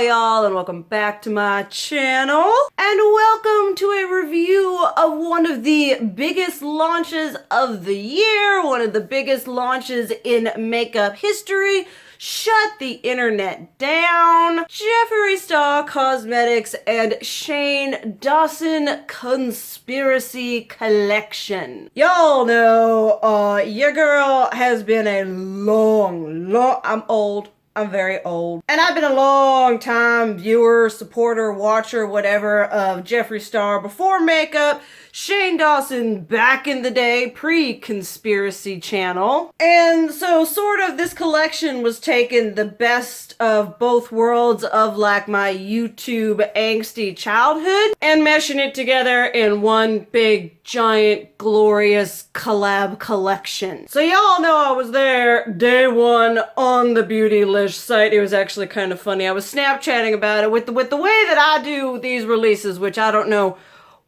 y'all, and welcome back to my channel. And welcome to a review of one of the biggest launches of the year, one of the biggest launches in makeup history. Shut the internet down. Jeffree Star Cosmetics and Shane Dawson Conspiracy Collection. Y'all know, your girl has been a I'm old. I'm very old. And I've been a long time viewer, supporter, watcher, whatever of Jeffree Star before makeup. Shane Dawson back in the day, pre-conspiracy channel. And so sort of this collection was taking the best of both worlds of like my YouTube angsty childhood and meshing it together in one big, giant, glorious collab collection. So y'all know I was there day one on the Beautylish site. It was actually kind of funny. I was Snapchatting about it with the way that I do these releases, which I don't know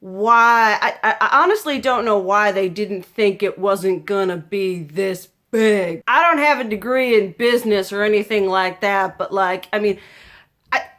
why. I honestly don't know why they didn't think it wasn't gonna be this big. I don't have a degree in business or anything like that, but like, I mean,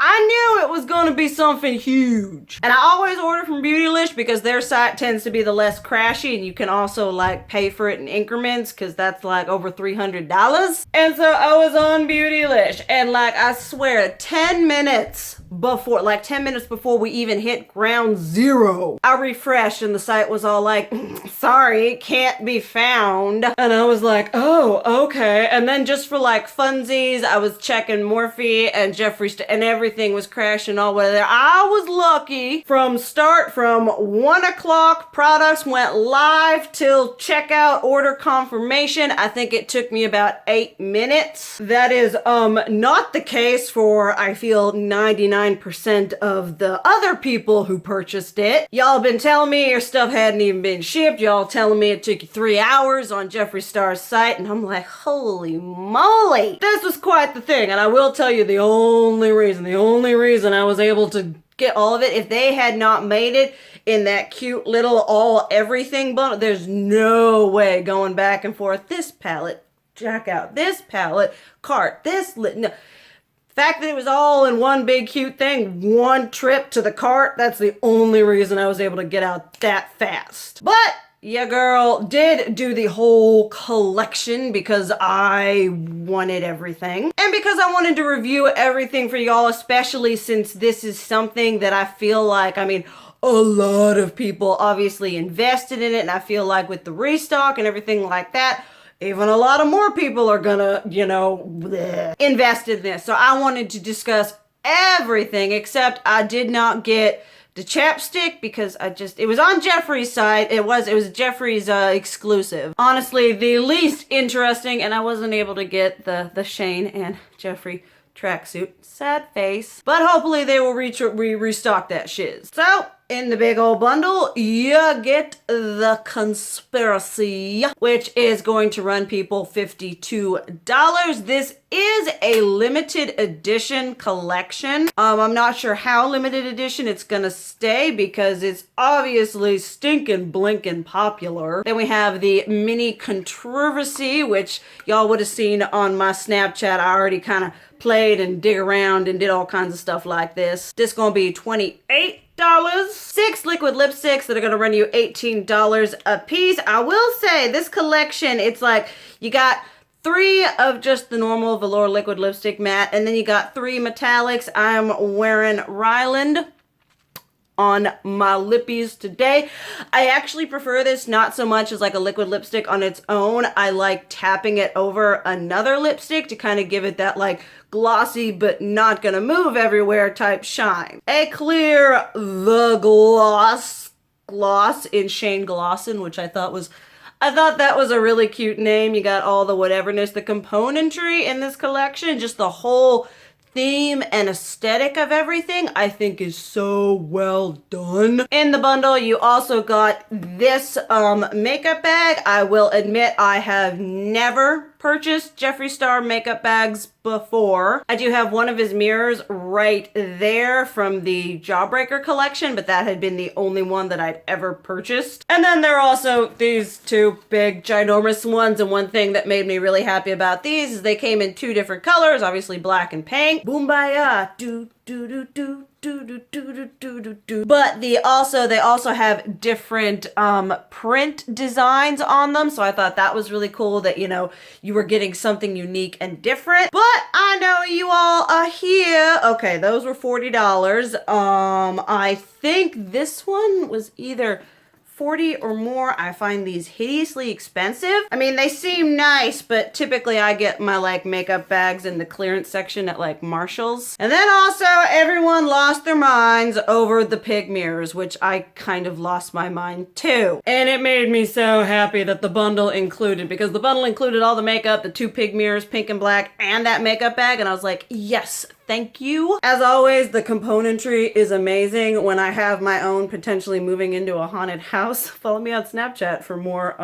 I knew it was going to be something huge. And I always order from Beautylish because their site tends to be the less crashy, and you can also like pay for it in increments because that's like over $300. And so I was on Beautylish, and like I swear 10 minutes before we even hit ground zero, I refreshed and the site was all like, sorry, can't be found. And I was like, oh, okay. And then just for like funsies, I was checking Morphe and Jeffree and everything was crashing all the way there. I was lucky from 1 o'clock, products went live till checkout order confirmation. I think it took me about 8 minutes. That is not the case for, I feel, 99% of the other people who purchased it. Y'all been telling me your stuff hadn't even been shipped. Y'all telling me it took you 3 hours on Jeffree Star's site, and I'm like, holy moly. This was quite the thing, and I will tell you the only reason I was able to get all of it, if they had not made it in that cute little all everything bundle, there's no way going back and forth. This palette, check out this palette, cart, this lit, no. Fact that it was all in one big cute thing, one trip to the cart, that's the only reason I was able to get out that fast. But yeah, girl did do the whole collection because I wanted everything. And because I wanted to review everything for y'all, especially since this is something that I feel like, I mean, a lot of people obviously invested in it, and I feel like with the restock and everything like that, even a lot of more people are gonna, you know, invest in this. So I wanted to discuss everything, except I did not get the chapstick because it was on Jeffree's site. It was Jeffree's exclusive. Honestly, the least interesting, and I wasn't able to get the Shane and Jeffree tracksuit. Sad face. But hopefully they will restock that shiz. So, in the big old bundle, you get the Conspiracy, which is going to run people $52. This is a limited edition collection. I'm not sure how limited edition it's gonna stay because it's obviously stinking blinking popular. Then we have the Mini Controversy, which y'all would have seen on my Snapchat. I already kind of played and dig around and did all kinds of stuff like this. This gonna be $28. 6 liquid lipsticks that are gonna run you $18 a piece. I will say this collection, it's like you got 3 of just the normal velour liquid lipstick matte, and then you got 3 metallics. I'm wearing Ryland on my lippies today. I actually prefer this not so much as like a liquid lipstick on its own. I like tapping it over another lipstick to kind of give it that like glossy but not gonna move everywhere type shine. A clear The Gloss in Shane Glosson, which I thought that was a really cute name. You got all the whateverness, the componentry in this collection, just the whole theme and aesthetic of everything, I think is so well done. In the bundle, you also got this makeup bag. I will admit I have never purchased Jeffree Star makeup bags before. I do have one of his mirrors right there from the Jawbreaker collection, but that had been the only one that I'd ever purchased. And then there are also these two big ginormous ones, and one thing that made me really happy about these is they came in two different colors, obviously black and pink. Boombaya, do do do do. But they also have different print designs on them, so I thought that was really cool that, you know, you were getting something unique and different. But I know you all are here. Okay, those were $40. I think this one was either 40 or more. I find these hideously expensive. I mean, they seem nice, but typically I get my like makeup bags in the clearance section at like Marshall's. And then also everyone lost their minds over the pig mirrors, which I kind of lost my mind too. And it made me so happy that the bundle included, because the bundle included all the makeup, the two pig mirrors, pink and black, and that makeup bag. And I was like, yes, thank you. As always, the componentry is amazing. When I have my own potentially moving into a haunted house, follow me on Snapchat for more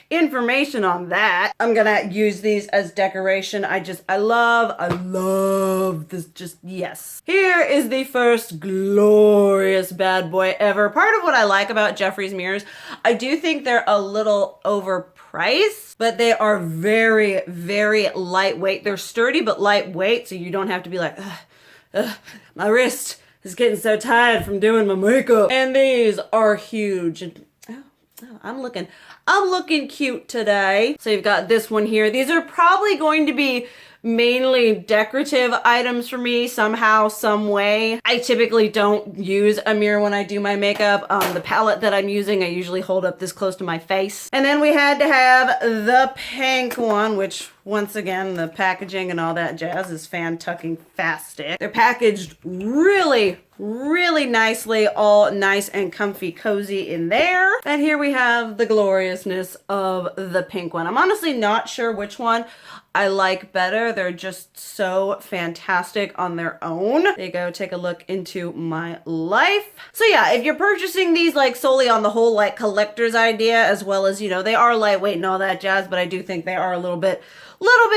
information on that. I'm gonna use these as decoration. I love this, just yes. Here is the first glorious bad boy ever. Part of what I like about Jeffree's mirrors, I do think they're a little overpriced, but they are very, very lightweight. They're sturdy but lightweight, so you don't have to be like, my wrist is getting so tired from doing my makeup. And these are huge. And I'm looking cute today. So you've got this one here. These are probably going to be mainly decorative items for me somehow, some way. I typically don't use a mirror when I do my makeup. The palette that I'm using, I usually hold up this close to my face. And then we had to have the pink one, which once again, the packaging and all that jazz is fan-tucking-fastic. They're packaged really, really nicely, all nice and comfy cozy in there. And here we have the gloriousness of the pink one. I'm honestly not sure which one I like better. They're just so fantastic on their own. There you go, take a look into my life. So yeah, if you're purchasing these like solely on the whole like collector's idea, as well as, you know, they are lightweight and all that jazz, but I do think they are a little bit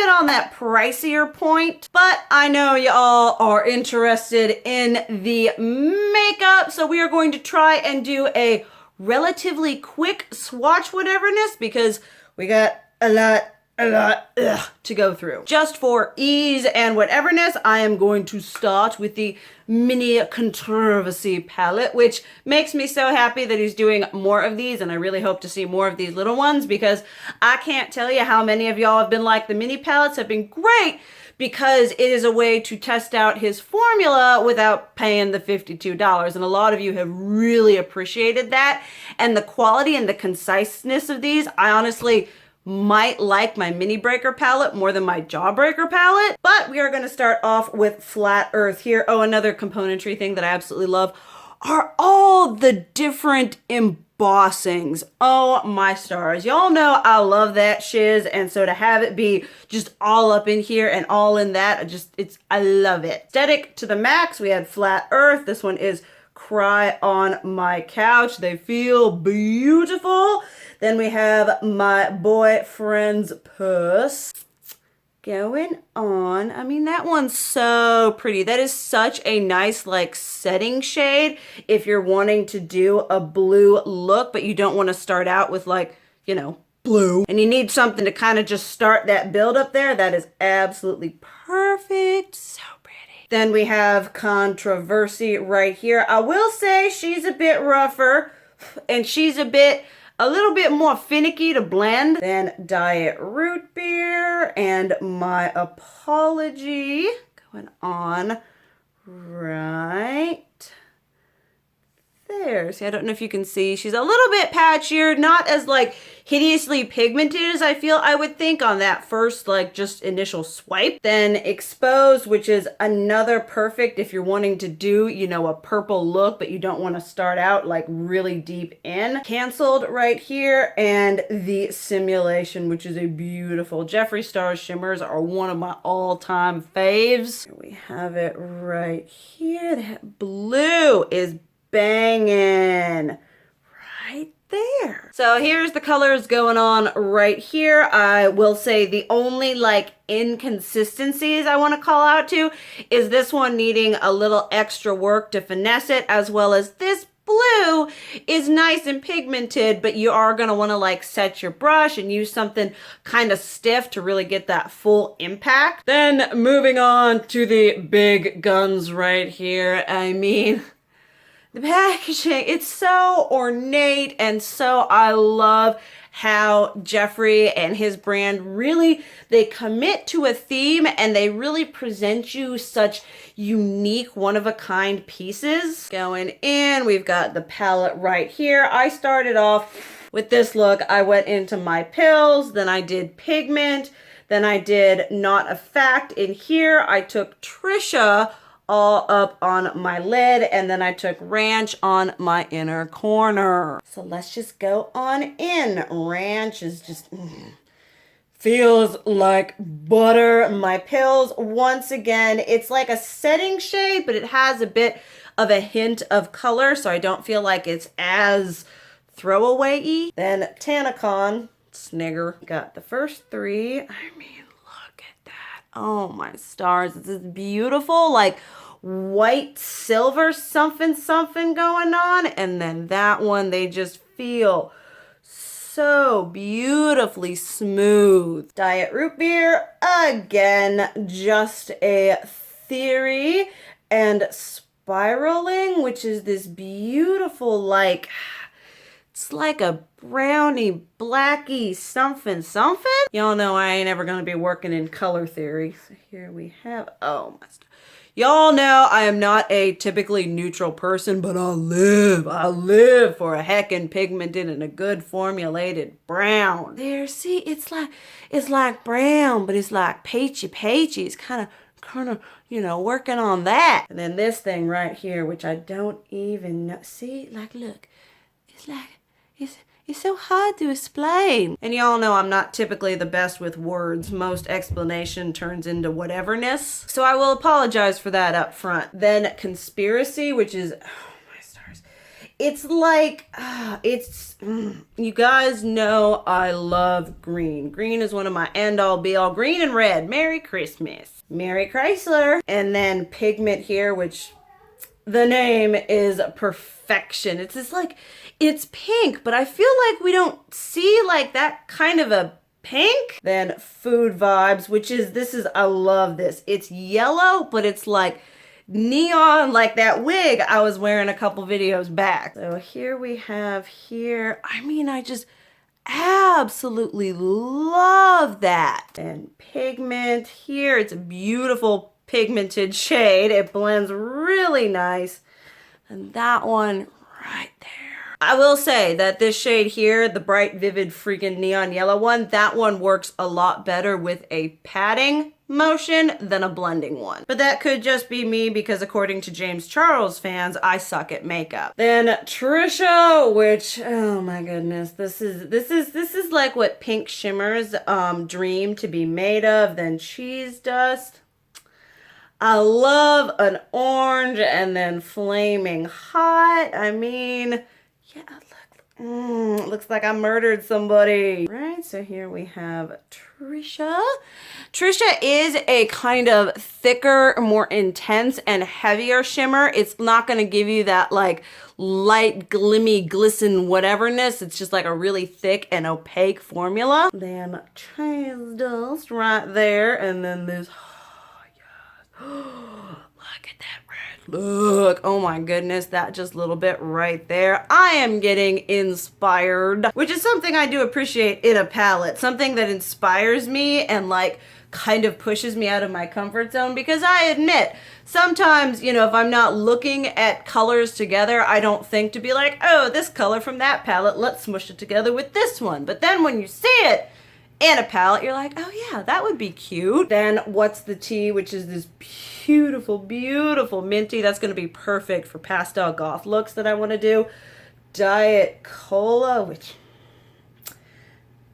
on that pricier point. But I know y'all are interested in the makeup, so we are going to try and do a relatively quick swatch whateverness because we got a lot to go through. Just for ease and whateverness, I am going to start with the Mini Controversy palette, which makes me so happy that he's doing more of these, and I really hope to see more of these little ones because I can't tell you how many of y'all have been like, the mini palettes have been great because it is a way to test out his formula without paying the $52. And a lot of you have really appreciated that. And the quality and the conciseness of these, I honestly might like my Mini Breaker palette more than my Jawbreaker palette. But we are going to start off with Flat Earth here. Oh, another componentry thing that I absolutely love are all the different embossings. Oh my stars. Y'all know I love that shiz, and so to have it be just all up in here and all in that, I love it. Aesthetic to the max. We had Flat Earth. This one is Cry on My Couch. They feel beautiful. Then we have My Boyfriend's Purse going on. I mean, that one's so pretty. That is such a nice like setting shade if you're wanting to do a blue look, but you don't want to start out with like, you know, blue. And you need something to kind of just start that build up there. That is absolutely perfect. So pretty. Then we have Controversy right here. I will say she's a bit rougher and she's a little bit more finicky to blend than Diet Root Beer and My Apology going on right there. See, I don't know if you can see. She's a little bit patchier, not as like hideously pigmented as I feel I would think on that first like just initial swipe. Then Exposed, which is another perfect if you're wanting to do, you know, a purple look, but you don't want to start out like really deep in. Canceled right here, and the Simulation, which is a beautiful. Jeffree Star shimmers are one of my all-time faves. Here we have it right here. That blue is banging right there. So here's the colors going on right here. I will say the only like inconsistencies I want to call out to is this one needing a little extra work to finesse it, as well as this blue is nice and pigmented, but you are going to want to like set your brush and use something kind of stiff to really get that full impact. Then moving on to the big guns right here. I mean, the packaging, it's so ornate, and so I love how Jeffree and his brand really, they commit to a theme and they really present you such unique, one-of-a-kind pieces. Going in, we've got the palette right here. I started off with this look. I went into my pills, then I did pigment, then I did not a fact. In here, I took Trisha all up on my lid, and then I took Ranch on my inner corner. So let's just go on in. Ranch is just feels like butter. My pills, once again, it's like a setting shade, but it has a bit of a hint of color, so I don't feel like it's as throwaway-y. Then Tanacon, Snigger. Got the first three. I mean, look at that. Oh my stars. This is beautiful, like white silver something going on. And then that one, they just feel so beautifully smooth. Diet root beer, again, just a theory. And spiraling, which is this beautiful, like, it's like a brownie, blacky, something. Y'all know I ain't ever gonna be working in color theory. So here we have, oh my, y'all know I am not a typically neutral person, but I live for a heckin' pigmented and a good formulated brown. There, see, it's like brown, but it's like peachy. It's kind of, you know, working on that. And then this thing right here, which I don't even know. See, like, look, it's like, it's so hard to explain. And y'all know I'm not typically the best with words. Most explanation turns into whateverness. So I will apologize for that up front. Then Conspiracy, which is, oh my stars. It's like, you guys know I love green. Green is one of my end all be all. Green and red. Merry Christmas. Merry Chrysler. And then Pigment here, which the name is perfection. It's just like, it's pink, but I feel like we don't see like that kind of a pink. Then Food Vibes, which is, I love this. It's yellow, but it's like neon, like that wig I was wearing a couple videos back. So here we have here, I mean, I just absolutely love that. And Pigment here, it's a beautiful pigmented shade. It blends really nice. And that one right there. I will say that this shade here, the bright, vivid, freaking neon yellow one, that one works a lot better with a patting motion than a blending one. But that could just be me because according to James Charles fans, I suck at makeup. Then Trisha, which, oh my goodness, this is like what pink shimmers dream to be made of. Then Cheese Dust. I love an orange, and then Flaming Hot. I mean, yeah, look, looks like I murdered somebody. Right, so here we have Trisha. Trisha is a kind of thicker, more intense, and heavier shimmer. It's not going to give you that like light, glimmy, glisten, whateverness. It's just like a really thick and opaque formula. Then Cheese Dust right there, and then this. Look at that red. Look, oh my goodness, that just little bit right there. I am getting inspired, which is something I do appreciate in a palette. Something that inspires me and like kind of pushes me out of my comfort zone, because I admit sometimes, you know, if I'm not looking at colors together, I don't think to be like, oh, this color from that palette, let's smush it together with this one. But then when you see it in a palette, you're like, oh yeah, that would be cute. Then What's the Tea, which is this beautiful, beautiful minty. That's going to be perfect for pastel goth looks that I want to do. Diet Cola, which,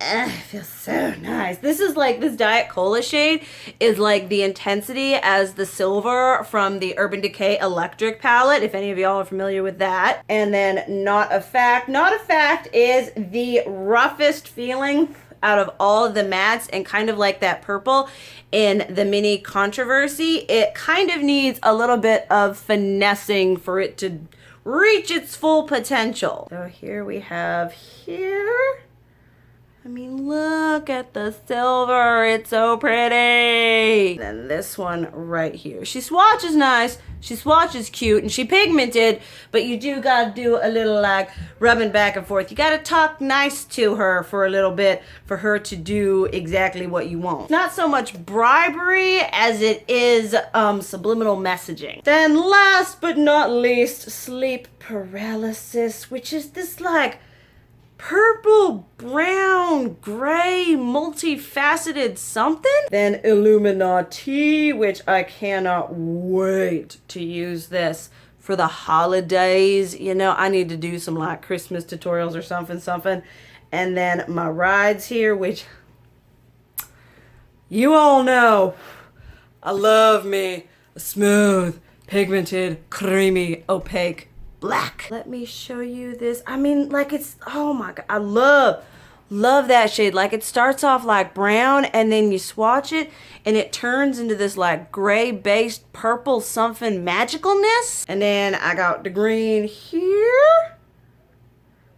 it feels so nice. This is like, this Diet Cola shade is like the intensity as the silver from the Urban Decay Electric palette, if any of y'all are familiar with that. And then Not a Fact. Not a Fact is the roughest feeling out of all of the mattes, and kind of like that purple in the Mini Controversy. It kind of needs a little bit of finessing for it to reach its full potential. So here we have here. I mean, look at the silver. It's so pretty. Then this one right here. She swatches nice. She swatches cute, and she pigmented, but you do gotta do a little like rubbing back and forth. You gotta talk nice to her for a little bit for her to do exactly what you want. Not so much bribery as it is subliminal messaging. Then last but not least, Sleep Paralysis, which is this like purple, brown, gray, multifaceted something. Then Illuminati, which I cannot wait to use this for the holidays. You know, I need to do some like Christmas tutorials or something. And then my rides here, which you all know, I love me a smooth, pigmented, creamy, opaque black. Let me show you this. I mean, like, it's, oh my God, I love that shade. Like, it starts off like brown, and then you swatch it and it turns into this like gray based purple something magicalness. And then I got the green here,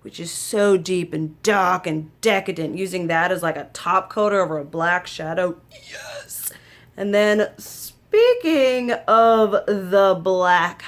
which is so deep and dark and decadent, using that as like a top coater over a black shadow. Yes. And then speaking of the black,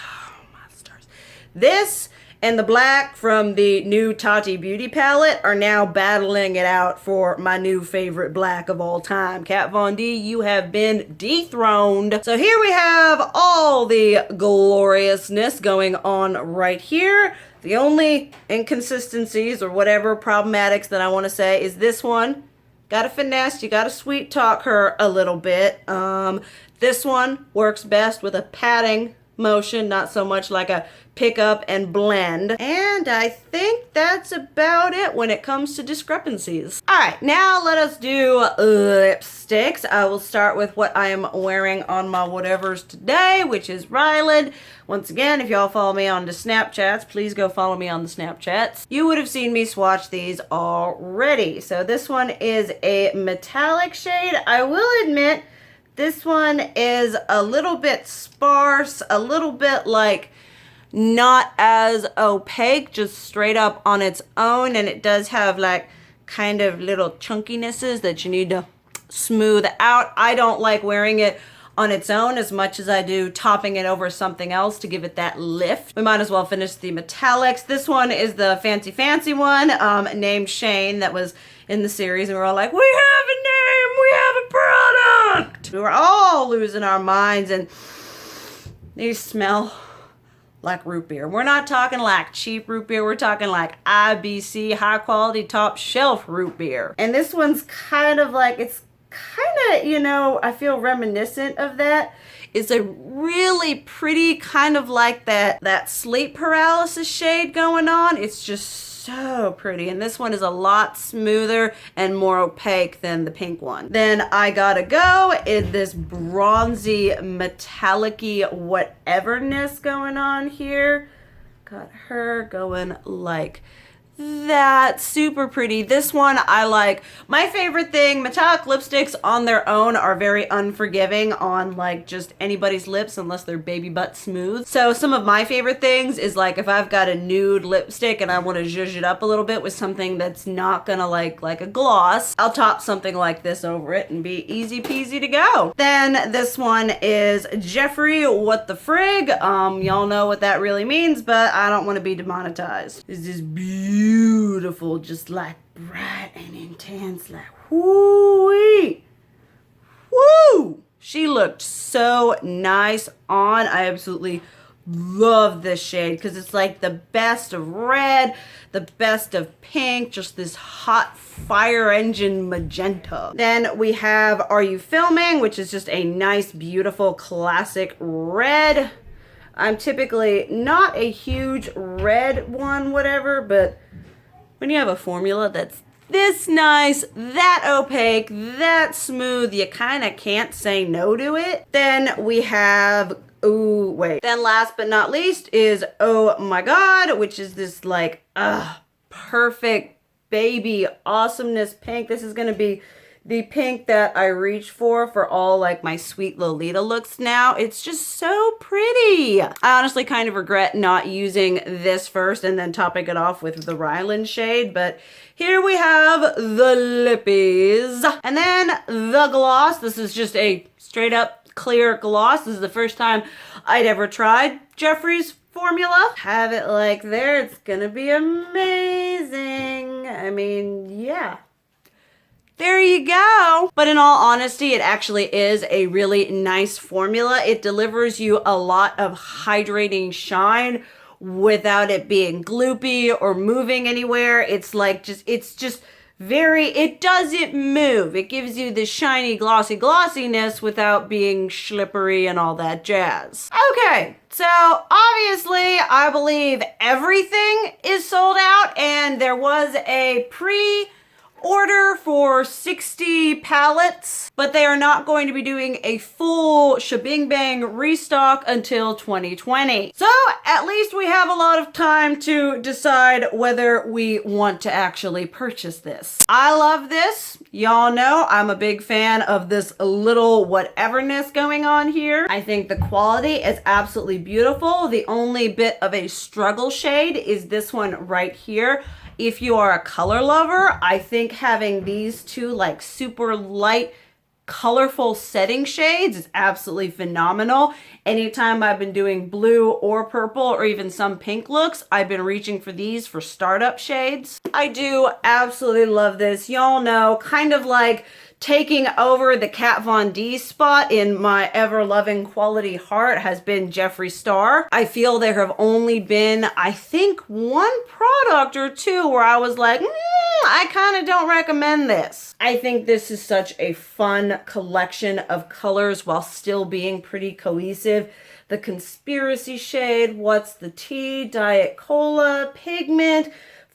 this and the black from the new Tati Beauty palette are now battling it out for my new favorite black of all time. Kat Von D, you have been dethroned. So here we have all the gloriousness going on right here. The only inconsistencies or whatever problematics that I want to say is this one. Gotta finesse, you gotta sweet talk her a little bit. This one works best with a patting motion, not so much like a pick up and blend. And I think that's about it when it comes to discrepancies. All right, now let us do lipsticks. I will start with what I am wearing on my whatevers today, which is Ryland. Once again, if y'all follow me on the Snapchats, please go follow me on the Snapchats. You would have seen me swatch these already. So this one is a metallic shade. I will admit, this one is a little bit sparse, a little bit like not as opaque, just straight up on its own. And it does have like kind of little chunkinesses that you need to smooth out. I don't like wearing it on its own as much as I do topping it over something else to give it that lift. We might as well finish the metallics. This one is the fancy one named Shane that was in the series, and we're all like, we have a name, we have a product. We were all losing our minds, and these smell like root beer. We're not talking like cheap root beer. We're talking like IBC, high quality, top shelf root beer. And this one's kind of like, it's kind of, you know, I feel reminiscent of that. It's a really pretty kind of like that sleep paralysis shade going on. It's just so pretty. And this one is a lot smoother and more opaque than the pink one. Then I gotta go in this bronzy metallic-y whateverness going on here. Got her going like that. Super pretty. This one I like. My favorite thing, metallic lipsticks on their own are very unforgiving on like just anybody's lips unless they're baby butt smooth. So some of my favorite things is like if I've got a nude lipstick and I want to zhuzh it up a little bit with something that's not gonna like a gloss, I'll top something like this over it and be easy peasy to go. Then this one is Jeffree, what the frig. Y'all know what that really means, but I don't want to be demonetized. This is beautiful, just like bright and intense, like whoo-wee. Woo! She looked so nice on. I absolutely love this shade because it's like the best of red, the best of pink, just this hot fire engine magenta. Then we have Are You Filming, which is just a nice, beautiful, classic red. I'm typically not a huge red one, whatever, but when you have a formula that's this nice, that opaque, that smooth, you kind of can't say no to it. Then we have, ooh, wait. Then last but not least is Oh My God, which is this like, perfect baby awesomeness pink. This is going to be the pink that I reach for all like my sweet Lolita looks now. It's just so pretty. I honestly kind of regret not using this first and then topping it off with the Ryland shade, but here we have the lippies. And then the gloss. This is just a straight up clear gloss. This is the first time I'd ever tried Jeffree's formula. Have it like there. It's gonna be amazing. I mean, yeah. There you go. But in all honesty, it actually is a really nice formula. It delivers you a lot of hydrating shine without it being gloopy or moving anywhere. It's like it doesn't move. It gives you the shiny glossy glossiness without being slippery and all that jazz. Okay, so obviously I believe everything is sold out, and there was a pre-order for 60 pallets, but they are not going to be doing a full shebang bang restock until 2020. So at least we have a lot of time to decide whether we want to actually purchase this. I love this. Y'all know I'm a big fan of this little whateverness going on here. I think the quality is absolutely beautiful. The only bit of a struggle shade is this one right here. If you are a color lover, I think having these two like super light, colorful setting shades is absolutely phenomenal. Anytime I've been doing blue or purple or even some pink looks, I've been reaching for these for startup shades. I do absolutely love this. Y'all know, kind of like taking over the Kat Von D spot in my ever-loving quality heart has been Jeffree Star. I feel there have only been, I think, one product or two where I was like, I kind of don't recommend this. I think this is such a fun collection of colors while still being pretty cohesive. The Conspiracy shade, What's the Tea, Diet Cola, Pigment,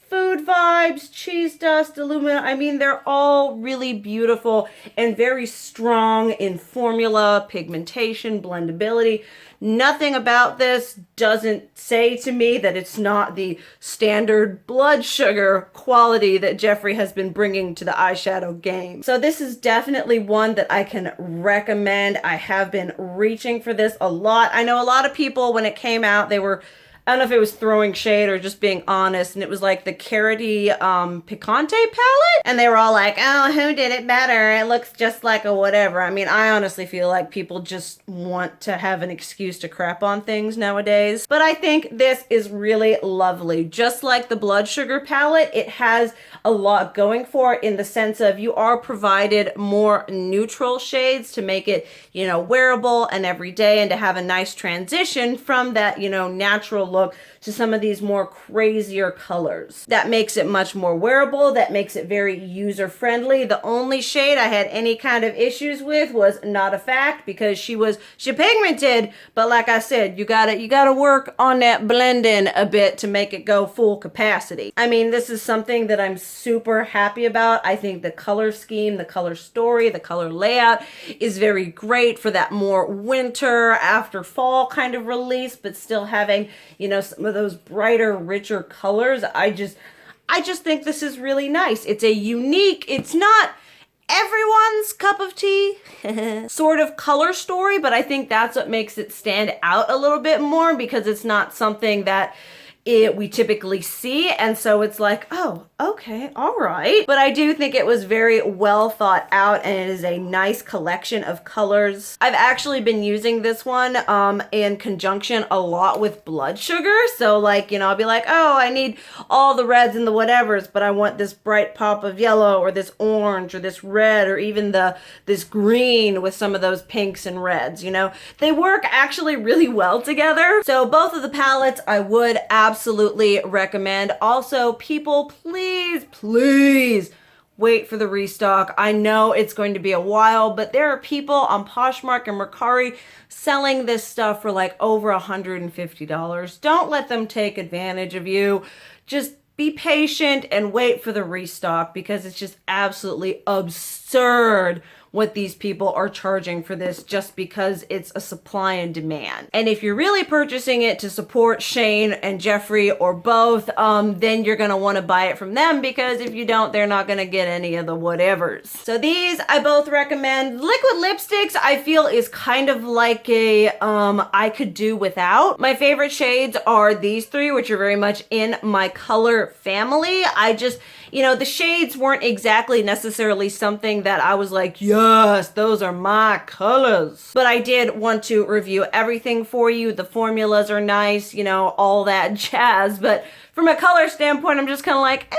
Food Vibes, Cheese Dust, Illumina. I mean, they're all really beautiful and very strong in formula, pigmentation, blendability. Nothing about this doesn't say to me that it's not the standard blood sugar quality that Jeffree has been bringing to the eyeshadow game. So this is definitely one that I can recommend. I have been reaching for this a lot. I know a lot of people, when it came out, they were, I don't know if it was throwing shade or just being honest, and it was like the Carroty Picante palette, and they were all like, oh, who did it better? It looks just like a whatever. I mean, I honestly feel like people just want to have an excuse to crap on things nowadays, but I think this is really lovely. Just like the Blood Sugar palette, it has a lot going for it in the sense of you are provided more neutral shades to make it, you know, wearable and everyday, and to have a nice transition from that, you know, natural look to some of these more crazier colors. That makes it much more wearable. That makes it very user-friendly. The only shade I had any kind of issues with was Not a Fact, because she pigmented, but like I said, you gotta work on that blending a bit to make it go full capacity. I mean, this is something that I'm super happy about. I think the color scheme, the color story, the color layout is very great for that more winter after fall kind of release, but still having, you know, some of those brighter, richer colors. I just think this is really nice. It's a unique, it's not everyone's cup of tea sort of color story, but I think that's what makes it stand out a little bit more, because it's not something that we typically see, and so it's like, oh, okay, all right. But I do think it was very well thought out, and it is a nice collection of colors. I've actually been using this one in conjunction a lot with Blood Sugar. So like, you know, I'll be like, oh, I need all the reds and the whatevers, but I want this bright pop of yellow or this orange or this red or even this green with some of those pinks and reds, you know. They work actually really well together. So both of the palettes I would absolutely recommend. Also, people, please wait for the restock. I know it's going to be a while, but there are people on Poshmark and Mercari selling this stuff for like over $150. Don't let them take advantage of you. Just be patient and wait for the restock because it's just absolutely absurd what these people are charging for this just because it's a supply and demand. And if you're really purchasing it to support Shane and Jeffree or both, then you're gonna wanna buy it from them because if you don't, they're not gonna get any of the whatevers. So these I both recommend. Liquid lipsticks I feel is kind of like a I could do without. My favorite shades are these three, which are very much in my color family. I just, you know, the shades weren't exactly necessarily something that I was like, yes, those are my colors. But I did want to review everything for you. The formulas are nice, you know, all that jazz. But from a color standpoint, I'm just kind of like,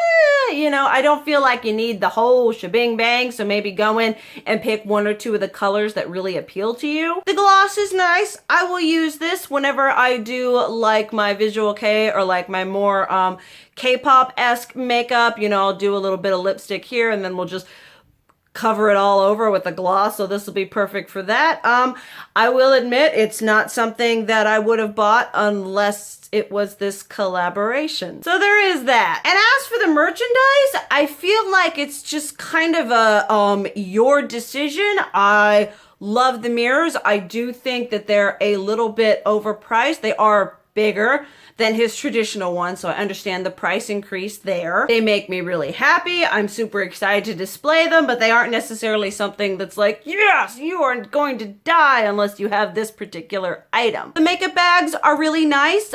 you know, I don't feel like you need the whole shebang bang. So maybe go in and pick one or two of the colors that really appeal to you. The gloss is nice. I will use this whenever I do like my visual K or like my more K-pop-esque makeup. You know, I'll do a little bit of lipstick here and then we'll just cover it all over with a gloss, so this will be perfect for that. I will admit it's not something that I would have bought unless it was this collaboration. So there is that. And as for the merchandise, I feel like it's just kind of a your decision. I love the mirrors. I do think that they're a little bit overpriced. They are bigger than his traditional one, so I understand the price increase there. They make me really happy. I'm super excited to display them, but they aren't necessarily something that's like, yes, you are going to die unless you have this particular item. The makeup bags are really nice.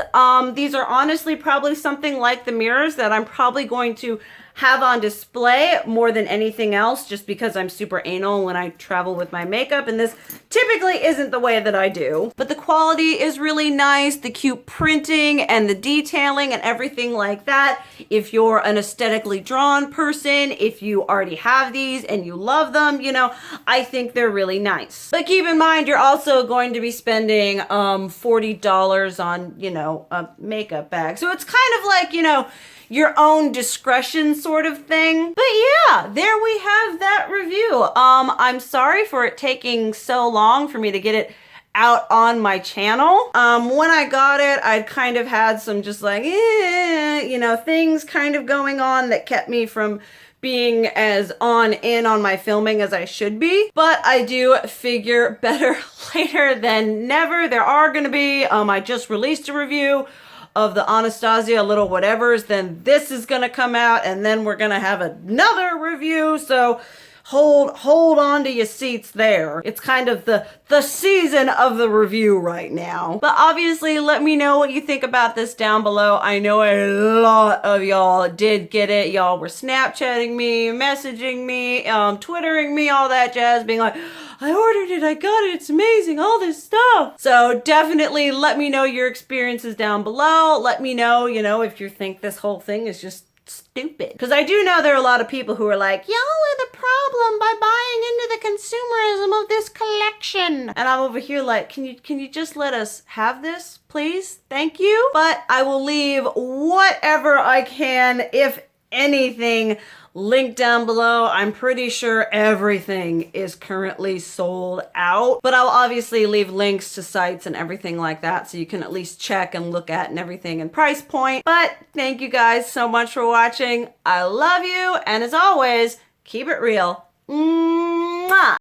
These are honestly probably something like the mirrors that I'm probably going to have on display more than anything else just because I'm super anal when I travel with my makeup, and this typically isn't the way that I do. But the quality is really nice, the cute printing and the detailing and everything like that. If you're an aesthetically drawn person, if you already have these and you love them, you know, I think they're really nice. But keep in mind, you're also going to be spending $40 on, you know, a makeup bag. So it's kind of like, you know, your own discretion sort of thing. But yeah, there we have that review. I'm sorry for it taking so long for me to get it out on my channel. When I got it, I'd kind of had some just like, you know, things kind of going on that kept me from being as in on my filming as I should be. But I do figure better later than never. There are gonna be, I just released a review of the Anastasia little whatevers, then this is gonna come out and then we're gonna have another review, so hold on to your seats there. It's kind of the season of the review right now. But obviously let me know what you think about this down below. I know a lot of y'all did get it. Y'all were Snapchatting me, messaging me, Twittering me, all that jazz, being like, I ordered it, I got it, it's amazing, all this stuff. So definitely let me know your experiences down below. Let me know, you know, if you think this whole thing is just stupid. Because I do know there are a lot of people who are like, y'all are the problem by buying into the consumerism of this collection. And I'm over here like, can you just let us have this, please? Thank you. But I will leave whatever I can, if anything, linked down below. I'm pretty sure everything is currently sold out, but I'll obviously leave links to sites and everything like that so you can at least check and look at and everything and price point. But thank you guys so much for watching. I love you, and as always, keep it real. Mwah!